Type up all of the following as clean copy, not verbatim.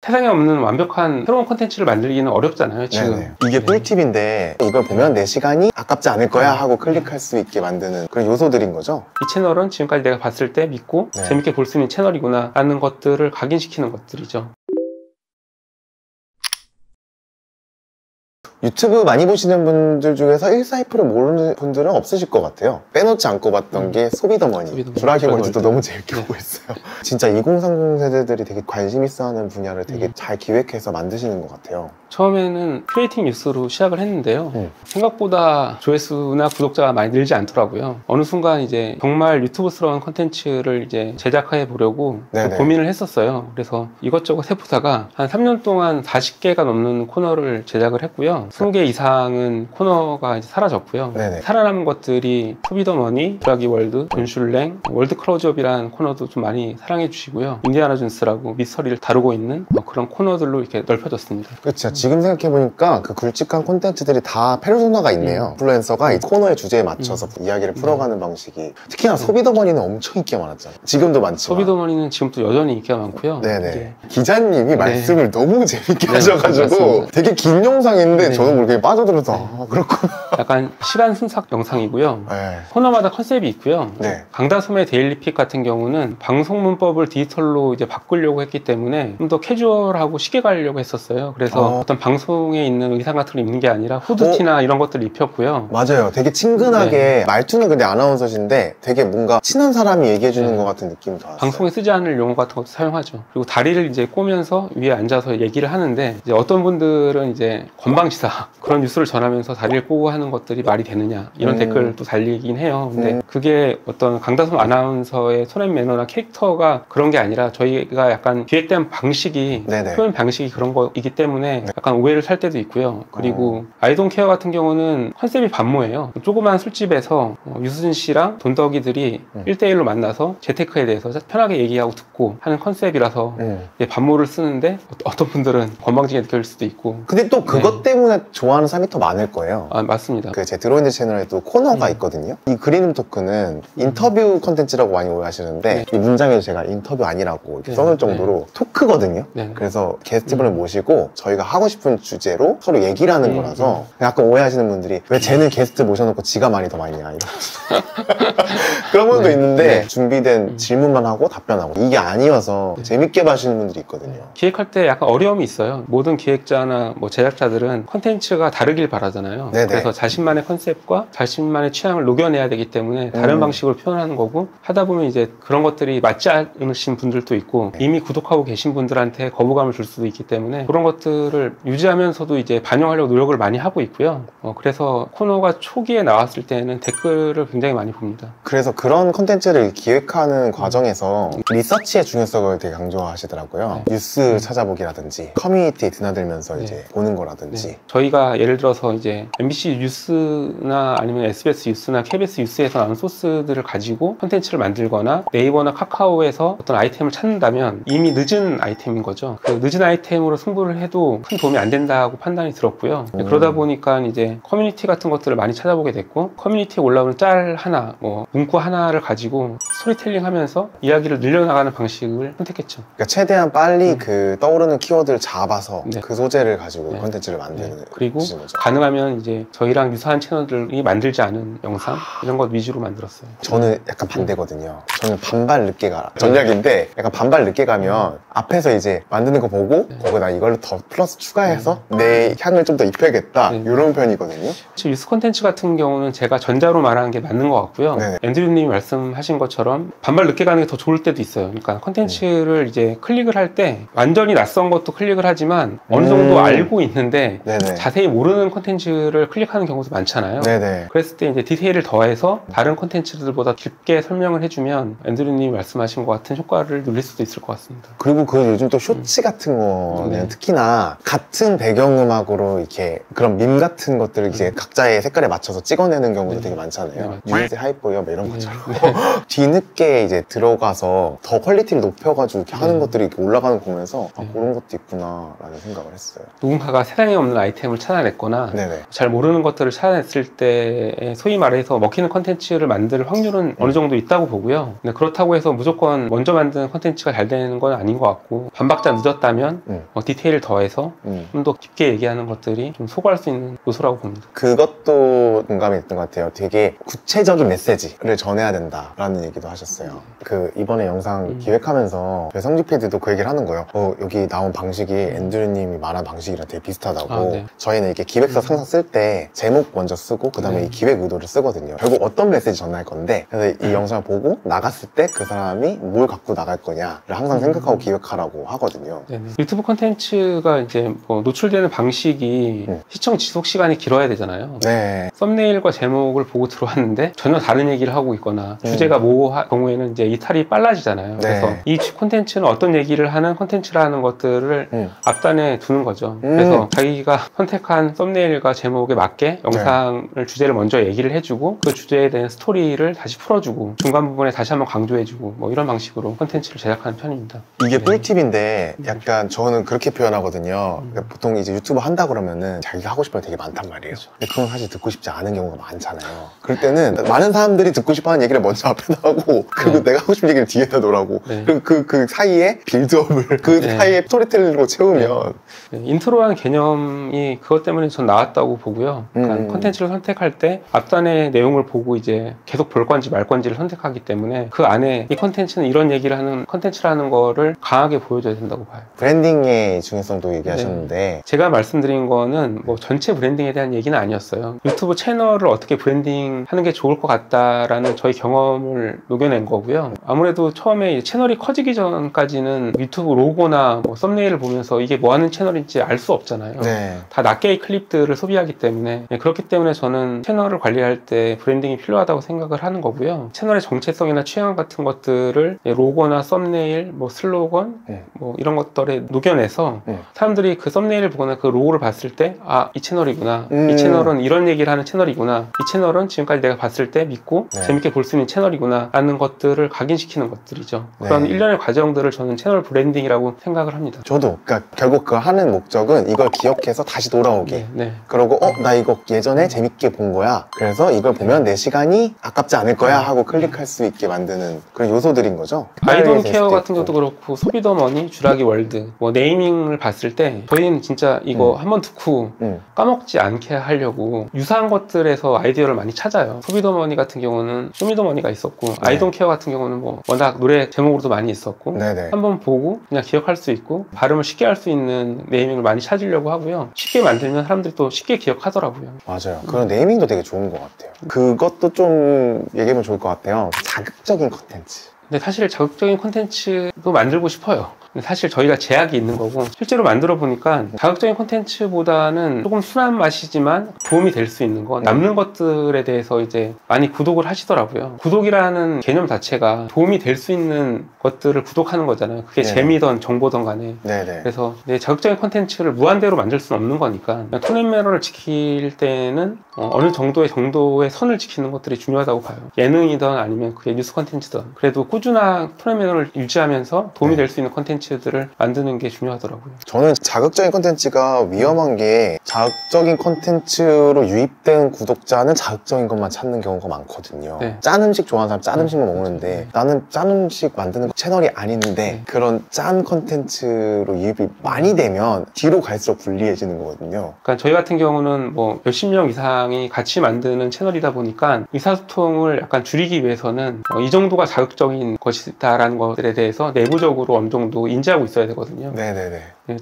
세상에 없는 완벽한 새로운 콘텐츠를 만들기는 어렵잖아요, 지금. 네네. 이게 꿀팁인데 이걸 보면 내 시간이 아깝지 않을 거야 하고 클릭할 수 있게 만드는 그런 요소들인 거죠. 이 채널은 지금까지 내가 봤을 때 믿고 네. 재밌게 볼 수 있는 채널이구나 라는 것들을 각인시키는 것들이죠. 유튜브 많이 보시는 분들 중에서 1사이프를 모르는 분들은 없으실 것 같아요. 빼놓지 않고 봤던 게 소비더머니, 브라기 월드도 너무 재밌게 보고 있어요. 진짜 2030 세대들이 되게 관심 있어 하는 분야를 되게 잘 기획해서 만드시는 것 같아요. 처음에는 크리에이팅 뉴스로 시작을 했는데요. 생각보다 조회수나 구독자가 많이 늘지 않더라고요. 어느 순간 이제 정말 유튜브스러운 콘텐츠를 이제 제작해 보려고 고민을 했었어요. 그래서 이것저것 해보다가 한 3년 동안 40개가 넘는 코너를 제작을 했고요. 20개 이상은 코너가 이제 사라졌고요. 네네. 살아남은 것들이 소비더머니, 브라기 월드, 존슐랭, 월드 클로즈업이라는 코너도 좀 많이 사랑해 주시고요. 인디아나 존스라고 미스터리를 다루고 있는 그런 코너들로 이렇게 넓혀졌습니다. 그렇죠. 지금 생각해보니까 그 굵직한 콘텐츠들이 다 페르소나가 있네요. 인플루엔서가 이 코너의 주제에 맞춰서 이야기를 풀어가는 방식이 특히나 소비더머니는 엄청 인기가 많았잖아요. 지금도 많지만 소비더머니는 지금도 여전히 인기가 많고요. 네네. 기자님이 말씀을 너무 재밌게 하셔가지고 맞습니다. 되게 긴 영상인데 저는 모르게 빠져들어서 아, 그렇구나. 약간 시간 순삭 영상이고요. 코너마다 컨셉이 있고요. 강다솜의 데일리픽 같은 경우는 방송 문법을 디지털로 이제 바꾸려고 했기 때문에 좀 더 캐주얼하고 쉽게 가려고 했었어요. 그래서 어떤 방송에 있는 의상 같은 걸 입는 게 아니라 후드티나 이런 것들을 입혔고요. 맞아요. 되게 친근하게 말투는 근데 아나운서신데 되게 뭔가 친한 사람이 얘기해주는 것 같은 느낌이 들었어요. 방송에 쓰지 않을 용어 같은 것도 사용하죠. 그리고 다리를 이제 꼬면서 위에 앉아서 얘기를 하는데 이제 어떤 분들은 이제 건방지다 그런 뉴스를 전하면서 다리를 꼬고 하는 것들이 말이 되느냐 이런 댓글도 달리긴 해요. 근데 그게 어떤 강다솜 아나운서의 손앤 매너나 캐릭터가 그런 게 아니라 저희가 약간 기획된 방식이 표현 방식이 그런 거이기 때문에 약간 오해를 살 때도 있고요. 그리고 아이돈 케어 같은 경우는 컨셉이 반모예요. 조그만 술집에서 유수진 씨랑 돈덕이들이 1대1로 만나서 재테크에 대해서 편하게 얘기하고 듣고 하는 컨셉이라서 반모를 쓰는데 어떤 분들은 건방지게 느껴질 수도 있고. 근데 또 그것 때문에 좋아하는 사람이 더 많을 거예요. 아, 맞습니다. 그 제 드로인드 채널에도 코너가 있거든요. 이 그리는 토크는 인터뷰 컨텐츠라고 많이 오해하시는데 이 문장에도 제가 인터뷰 아니라고 이렇게 써놓을 정도로 토크거든요. 그래서 게스트분을 모시고 저희가 하고 싶은 주제로 서로 얘기를 하는 거라서 약간 오해하시는 분들이 왜 쟤는 게스트 모셔놓고 지가 많이 더 많이 냐 이런 그런 분도 있는데 준비된 질문만 하고 답변하고 이게 아니어서 재밌게 봐주시는 분들이 있거든요. 기획할 때 약간 어려움이 있어요. 모든 기획자나 뭐 제작자들은 컨텐츠가 다르길 바라잖아요. 그래서 자신만의 컨셉과 자신만의 취향을 녹여내야 되기 때문에 다른 방식으로 표현하는 거고 하다 보면 이제 그런 것들이 맞지 않으신 분들도 있고 이미 구독하고 계신 분들한테 거부감을 줄 수도 있기 때문에 그런 것들을 유지하면서도 이제 반영하려고 노력을 많이 하고 있고요. 그래서 코너가 초기에 나왔을 때는 댓글을 굉장히 많이 봅니다. 그래서 그런 컨텐츠를 기획하는 과정에서 리서치의 중요성을 되게 강조하시더라고요. 뉴스 찾아보기라든지 커뮤니티에 드나들면서 이제 보는 거라든지 저희가 예를 들어서 이제 MBC 뉴스나 아니면 SBS 뉴스나 KBS 뉴스에서 나온 소스들을 가지고 컨텐츠를 만들거나 네이버나 카카오에서 어떤 아이템을 찾는다면 이미 늦은 아이템인 거죠. 그 늦은 아이템으로 승부를 해도 큰 도움이 안 된다고 판단이 들었고요. 그러다 보니까 이제 커뮤니티 같은 것들을 많이 찾아보게 됐고 커뮤니티에 올라오는 짤 하나, 뭐 문구 하나를 가지고 스토리텔링 하면서 이야기를 늘려나가는 방식을 선택했죠. 그러니까 최대한 빨리 그 떠오르는 키워드를 잡아서 그 소재를 가지고 컨텐츠를 만드는 그리고 가능하면 이제 저희랑 유사한 채널들이 만들지 않은 영상 이런 것 위주로 만들었어요. 저는 약간 반대거든요. 저는 반발 늦게 가라 전략인데 약간 반발 늦게 가면 앞에서 이제 만드는 거 보고 거기다 이걸 더 플러스 추가해서 내 향을 좀 더 입혀야겠다 이런 편이거든요. 뉴스 콘텐츠 같은 경우는 제가 전자로 말하는 게 맞는 것 같고요. 앤드류님이 말씀하신 것처럼 반발 늦게 가는 게 더 좋을 때도 있어요. 그러니까 콘텐츠를 이제 클릭을 할 때 완전히 낯선 것도 클릭을 하지만 어느 정도 알고 있는데 자세히 모르는 콘텐츠를 클릭하는 경우도 많잖아요. 그랬을 때 이제 디테일을 더해서 다른 콘텐츠들보다 깊게 설명을 해주면 앤드류님이 말씀하신 것 같은 효과를 누릴 수도 있을 것 같습니다. 그리고 그 요즘 또 쇼츠 같은 거는 특히나 같은 배경음악으로 이렇게 그런 밈 같은 것들을 이제 각자의 색깔에 맞춰서 찍어내는 경우도 되게 많잖아요. 뉴스 하이퍼요 이런 것처럼 뒤늦게 이제 들어가서 더 퀄리티를 높여가지고 이렇게 하는 것들이 이렇게 올라가는 거 보면서 아, 그런 것도 있구나 라는 생각을 했어요. 누군가가 세상에 없는 아이템 아이템을 찾아냈거나 네네. 잘 모르는 것들을 찾아냈을 때 소위 말해서 먹히는 컨텐츠를 만들 확률은 어느 정도 있다고 보고요. 근데 그렇다고 해서 무조건 먼저 만든 컨텐츠가 잘 되는 건 아닌 것 같고 반박자 늦었다면 디테일을 더해서 좀 더 깊게 얘기하는 것들이 좀 소구할 수 있는 요소라고 봅니다. 그것도 공감이 있던 것 같아요. 되게 구체적인 메시지를 전해야 된다라는 얘기도 하셨어요. 그 이번에 영상 기획하면서 성직 PD도 그 얘기를 하는 거예요. 여기 나온 방식이 앤드류님이 말한 방식이랑 되게 비슷하다고. 네. 저희는 이렇게 기획서 항상 쓸 때 제목 먼저 쓰고 그 다음에 이 기획 의도를 쓰거든요. 결국 어떤 메시지 전할 건데, 그래서 이 영상을 보고 나갔을 때 그 사람이 뭘 갖고 나갈 거냐를 항상 생각하고 기획하라고 하거든요. 네네. 유튜브 콘텐츠가 이제 뭐 노출되는 방식이 시청 지속 시간이 길어야 되잖아요. 네. 썸네일과 제목을 보고 들어왔는데 전혀 다른 얘기를 하고 있거나 주제가 모호한 경우에는 이제 이탈이 빨라지잖아요. 네. 그래서 이 콘텐츠는 어떤 얘기를 하는 콘텐츠라는 것들을 앞단에 두는 거죠. 그래서 자기가 선택한 썸네일과 제목에 맞게 영상을 주제를 먼저 얘기를 해주고 그 주제에 대한 스토리를 다시 풀어주고 중간 부분에 다시 한번 강조해주고 뭐 이런 방식으로 콘텐츠를 제작하는 편입니다. 이게 꿀팁인데 약간 저는 그렇게 표현하거든요. 그러니까 보통 이제 유튜브 한다 그러면은 자기가 하고 싶은 게 되게 많단 말이에요. 근데 그건 사실 듣고 싶지 않은 경우가 많잖아요. 그럴 때는 많은 사람들이 듣고 싶어 하는 얘기를 먼저 앞에다 하고 그리고 내가 하고 싶은 얘기를 뒤에다 놓으라고. 그리고 그 사이에 빌드업을 그 사이에 스토리텔링으로 채우면 인트로라는 개념이 그것 때문에 전 나왔다고 보고요. 그러니까 콘텐츠를 선택할 때 앞단의 내용을 보고 이제 계속 볼 건지 말 건지를 선택하기 때문에 그 안에 이 콘텐츠는 이런 얘기를 하는 콘텐츠라는 거를 강하게 보여줘야 된다고 봐요. 브랜딩의 중요성도 얘기하셨는데 제가 말씀드린 거는 뭐 전체 브랜딩에 대한 얘기는 아니었어요. 유튜브 채널을 어떻게 브랜딩 하는 게 좋을 것 같다라는 저희 경험을 녹여낸 거고요. 아무래도 처음에 채널이 커지기 전까지는 유튜브 로고나 뭐 썸네일을 보면서 이게 뭐 하는 채널인지 알 수 없잖아요. 다 낱개의 클립들을 소비하기 때문에 그렇기 때문에 저는 채널을 관리할 때 브랜딩이 필요하다고 생각을 하는 거고요. 채널의 정체성이나 취향 같은 것들을 로고나 썸네일, 뭐 슬로건 뭐 이런 것들에 녹여내서 사람들이 그 썸네일을 보거나 그 로고를 봤을 때 아, 이 채널이구나. 이 채널은 이런 얘기를 하는 채널이구나. 이 채널은 지금까지 내가 봤을 때 믿고 재밌게 볼 수 있는 채널이구나 라는 것들을 각인시키는 것들이죠. 그런 일련의 과정들을 저는 채널 브랜딩이라고 생각을 합니다. 저도 그러니까 결국 그 하는 목적은 이걸 기억해서 다시 돌아오게. 그러고 나 이거 예전에 재밌게 본 거야. 그래서 이걸 보면 내 시간이 아깝지 않을 거야 하고 클릭할 수 있게 만드는 그런 요소들인 거죠. 아이돌 케어 같은 것도 그렇고 소비더머니, 쥬라기 월드 뭐 네이밍을 봤을 때 저희는 진짜 이거 한번 듣고 까먹지 않게 하려고 유사한 것들에서 아이디어를 많이 찾아요. 소비더머니 같은 경우는 쇼미더머니가 있었고 아이돌 케어 같은 경우는 뭐 워낙 노래 제목으로도 많이 있었고 한번 보고 그냥 기억할 수 있고 발음을 쉽게 할 수 있는 네이밍을 많이 찾으려고 하고요. 쉽게 만들면 사람들이 또 쉽게 기억하더라고요. 맞아요. 그런 네이밍도 되게 좋은 것 같아요. 그것도 좀 얘기하면 좋을 것 같아요. 자극적인 컨텐츠. 근데 사실 자극적인 콘텐츠도 만들고 싶어요. 사실 저희가 제약이 있는 거고 실제로 만들어 보니까 자극적인 콘텐츠보다는 조금 순한 맛이지만 도움이 될 수 있는 거 남는 것들에 대해서 이제 많이 구독을 하시더라고요. 구독이라는 개념 자체가 도움이 될 수 있는 것들을 구독하는 거잖아요. 그게 재미든 정보든 간에. 그래서 자극적인 콘텐츠를 무한대로 만들 수는 없는 거니까 톤앤매너를 지킬 때는 어느 정도의 선을 지키는 것들이 중요하다고 봐요. 예능이든 아니면 그게 뉴스 콘텐츠든 그래도 꾸준한 톤앤매너를 유지하면서 도움이 될 수 있는 콘텐츠들을 만드는 게 중요하더라고요. 저는 자극적인 콘텐츠가 위험한 게 자극적인 콘텐츠로 유입된 구독자는 자극적인 것만 찾는 경우가 많거든요. 짠 음식 좋아하는 사람 짠 음식만 먹는데 나는 짠 음식 만드는 채널이 아닌데 그런 짠 콘텐츠로 유입이 많이 되면 뒤로 갈수록 불리해지는 거거든요. 그러니까 저희 같은 경우는 뭐 몇십 명 이상이 같이 만드는 채널이다 보니까 의사소통을 약간 줄이기 위해서는 이 정도가 자극적인 것이다라는 것들에 대해서 내부적으로 어느 정도 인지하고 있어야 되거든요.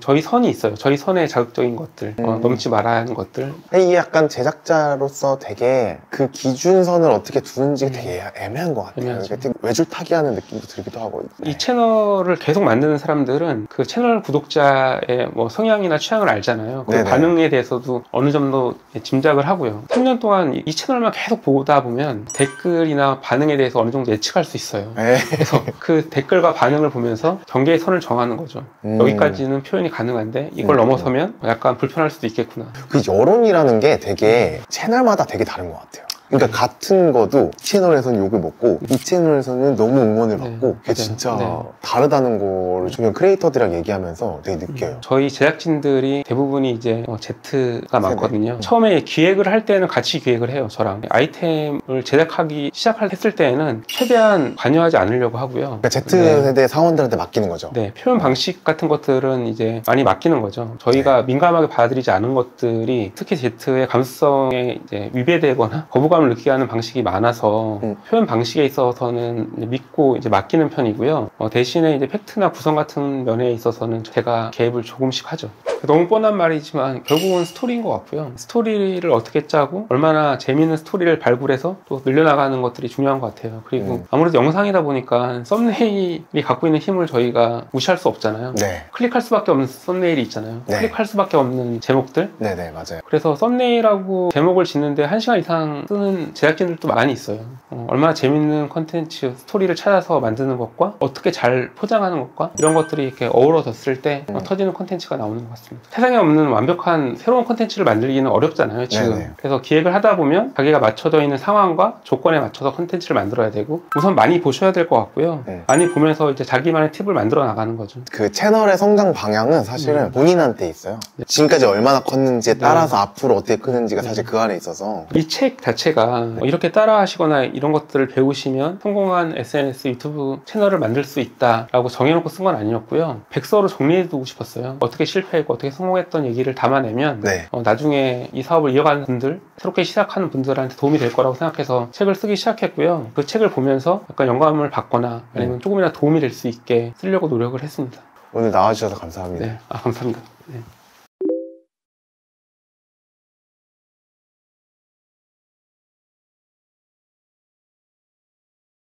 저희 선이 있어요. 저희 선에 자극적인 것들, 넘지 말아야 하는 것들. 이게 약간 제작자로서 되게 그 기준선을 어떻게 두는지 되게 애매한 것 같아요. 되게 외줄타기하는 느낌도 들기도 하고. 이 채널을 계속 만드는 사람들은 그 채널 구독자의 뭐 성향이나 취향을 알잖아요. 그 반응에 대해서도 어느 정도 짐작을 하고요. 3년 동안 이 채널만 계속 보다 보면 댓글이나 반응에 대해서 어느 정도 예측할 수 있어요. 그래서 그 댓글과 반응을 보면서 경계의 선을 정하는 거죠. 여기까지는 표현이 가능한데 이걸 넘어서면 약간 불편할 수도 있겠구나. 그 여론이라는 게 되게 채널마다 되게 다른 것 같아요. 그러니까 같은 거도 이 채널에서는 욕을 먹고 이 채널에서는 너무 응원을 받고 그게 진짜 다르다는 거를 저희 크리에이터들이랑 얘기하면서 되게 느껴요. 저희 제작진들이 대부분이 이제 Z가 많거든요. 처음에 기획을 할 때는 같이 기획을 해요. 저랑 아이템을 제작하기 시작했을 때에는 최대한 관여하지 않으려고 하고요. 그러니까 Z세대 사원들한테 맡기는 거죠. 네, 표현 방식 같은 것들은 이제 많이 맡기는 거죠. 저희가 민감하게 받아들이지 않은 것들이 특히 Z의 감수성에 이제 위배되거나 거부감을 느끼게 하는 방식이 많아서 표현 방식에 있어서는 믿고 이제 맡기는 편이고요. 대신에 이제 팩트나 구성 같은 면에 있어서는 제가 개입을 조금씩 하죠. 너무 뻔한 말이지만 결국은 스토리인 것 같고요. 스토리를 어떻게 짜고 얼마나 재미있는 스토리를 발굴해서 또 늘려나가는 것들이 중요한 것 같아요. 그리고 아무래도 영상이다 보니까 썸네일이 갖고 있는 힘을 저희가 무시할 수 없잖아요. 클릭할 수밖에 없는 썸네일이 있잖아요. 클릭할 수밖에 없는 제목들. 네네, 맞아요. 그래서 썸네일하고 제목을 짓는데 1시간 이상 쓰는 제작진들도 많이 있어요. 얼마나 재밌는 컨텐츠, 스토리를 찾아서 만드는 것과 어떻게 잘 포장하는 것과 이런 것들이 이렇게 어우러졌을 때 터지는 컨텐츠가 나오는 것 같습니다. 세상에 없는 완벽한 새로운 컨텐츠를 만들기는 어렵잖아요, 지금. 네네. 그래서 기획을 하다 보면 자기가 맞춰져 있는 상황과 조건에 맞춰서 컨텐츠를 만들어야 되고 우선 많이 보셔야 될 것 같고요. 많이 보면서 이제 자기만의 팁을 만들어 나가는 거죠. 그 채널의 성장 방향은 사실은 본인한테 있어요. 지금까지 얼마나 컸는지에 따라서 앞으로 어떻게 크는지가 사실 그 안에 있어서 이 책 자체가 이렇게 따라 하시거나 이런 것들을 배우시면 성공한 SNS 유튜브 채널을 만들 수 있다라고 정해놓고 쓴 건 아니었고요. 백서로 정리해두고 싶었어요. 어떻게 실패했고 어떻게 성공했던 얘기를 담아내면 나중에 이 사업을 이어가는 분들, 새롭게 시작하는 분들한테 도움이 될 거라고 생각해서 책을 쓰기 시작했고요. 그 책을 보면서 약간 영감을 받거나 아니면 조금이나 도움이 될 수 있게 쓰려고 노력을 했습니다. 오늘 나와주셔서 감사합니다. 네, 감사합니다. 네.